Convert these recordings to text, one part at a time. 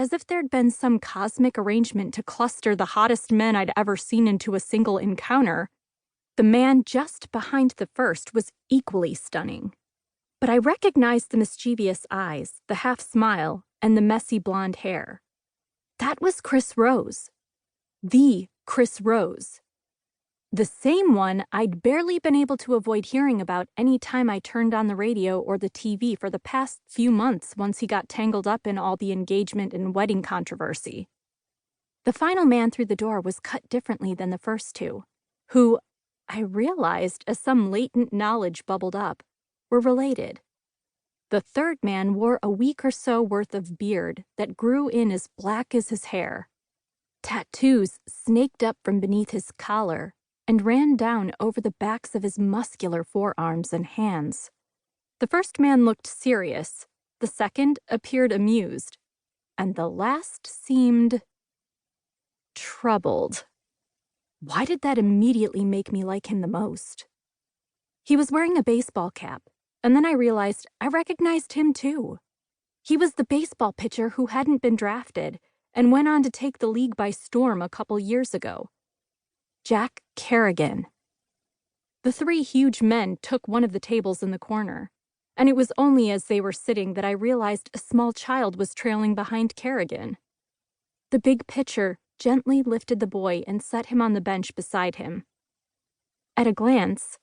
as if there'd been some cosmic arrangement to cluster the hottest men I'd ever seen into a single encounter. The man just behind the first was equally stunning. But I recognized the mischievous eyes, the half-smile, and the messy blonde hair. That was Chris Rose. The Chris Rose. The same one I'd barely been able to avoid hearing about any time I turned on the radio or the TV for the past few months once he got tangled up in all the engagement and wedding controversy. The final man through the door was cut differently than the first two, who, I realized as some latent knowledge bubbled up, were related. The third man wore a week or so worth of beard that grew in as black as his hair. Tattoos snaked up from beneath his collar and ran down over the backs of his muscular forearms and hands. The first man looked serious, the second appeared amused, and the last seemed troubled. Why did that immediately make me like him the most? He was wearing a baseball cap, and then I realized I recognized him too. He was the baseball pitcher who hadn't been drafted and went on to take the league by storm a couple years ago. Jack Kerrigan. The three huge men took one of the tables in the corner, and it was only as they were sitting that I realized a small child was trailing behind Kerrigan. The big pitcher gently lifted the boy and set him on the bench beside him. At a glance,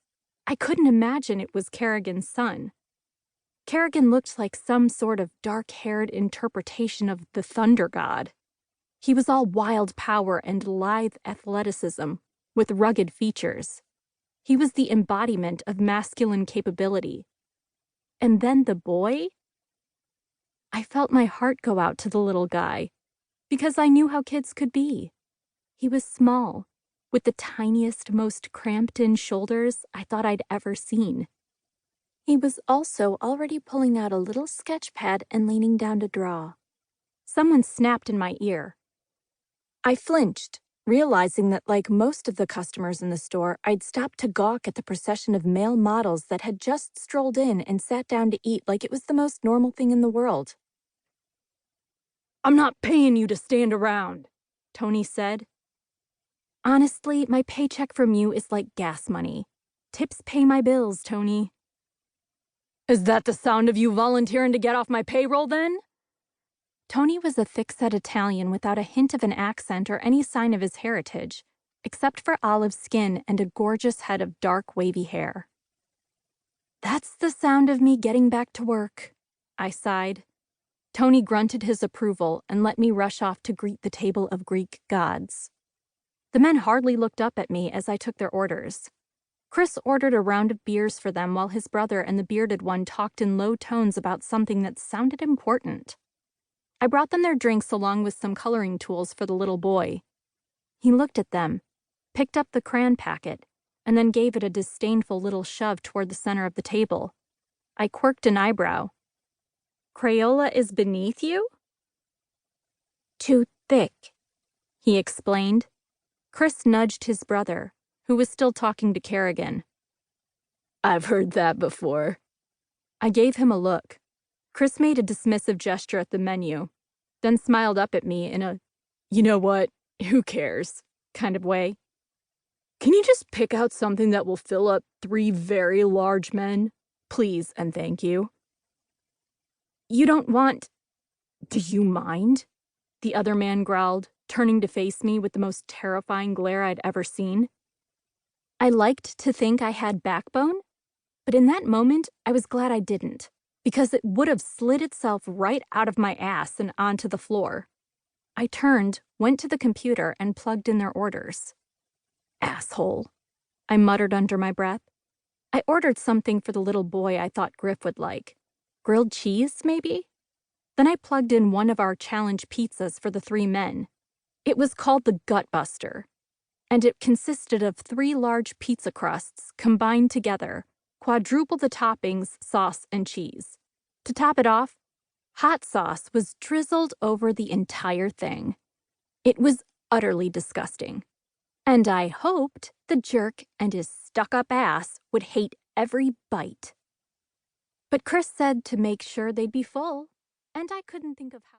I couldn't imagine it was Kerrigan's son. Kerrigan looked like some sort of dark-haired interpretation of the Thunder God. He was all wild power and lithe athleticism, with rugged features. He was the embodiment of masculine capability. And then the boy? I felt my heart go out to the little guy, because I knew how kids could be. He was small, with the tiniest, most cramped-in shoulders I thought I'd ever seen. He was also already pulling out a little sketch pad and leaning down to draw. Someone snapped in my ear. I flinched, realizing that like most of the customers in the store, I'd stopped to gawk at the procession of male models that had just strolled in and sat down to eat like it was the most normal thing in the world. "I'm not paying you to stand around," Tony said. "Honestly, my paycheck from you is like gas money. Tips pay my bills, Tony." "Is that the sound of you volunteering to get off my payroll, then?" Tony was a thick-set Italian without a hint of an accent or any sign of his heritage, except for olive skin and a gorgeous head of dark, wavy hair. "That's the sound of me getting back to work," I sighed. Tony grunted his approval and let me rush off to greet the table of Greek gods. The men hardly looked up at me as I took their orders. Chris ordered a round of beers for them while his brother and the bearded one talked in low tones about something that sounded important. I brought them their drinks along with some coloring tools for the little boy. He looked at them, picked up the crayon packet, and then gave it a disdainful little shove toward the center of the table. I quirked an eyebrow. "Crayola is beneath you?" "Too thick," he explained. Chris nudged his brother, who was still talking to Kerrigan. "I've heard that before." I gave him a look. Chris made a dismissive gesture at the menu, then smiled up at me in a, "You know what, who cares," kind of way. "Can you just pick out something that will fill up 3 very large men? Please and thank you." "You don't want... Do you mind?" the other man growled, turning to face me with the most terrifying glare I'd ever seen. I liked to think I had backbone, but in that moment I was glad I didn't, because it would have slid itself right out of my ass and onto the floor. I turned, went to the computer, and plugged in their orders. "Asshole," I muttered under my breath. I ordered something for the little boy I thought Griff would like. Grilled cheese, maybe? Then I plugged in one of our challenge pizzas for the 3 men. It was called the Gutbuster, and it consisted of 3 large pizza crusts combined together, quadruple the toppings, sauce, and cheese. To top it off, hot sauce was drizzled over the entire thing. It was utterly disgusting, and I hoped the jerk and his stuck-up ass would hate every bite. But Chris said to make sure they'd be full, and I couldn't think of how.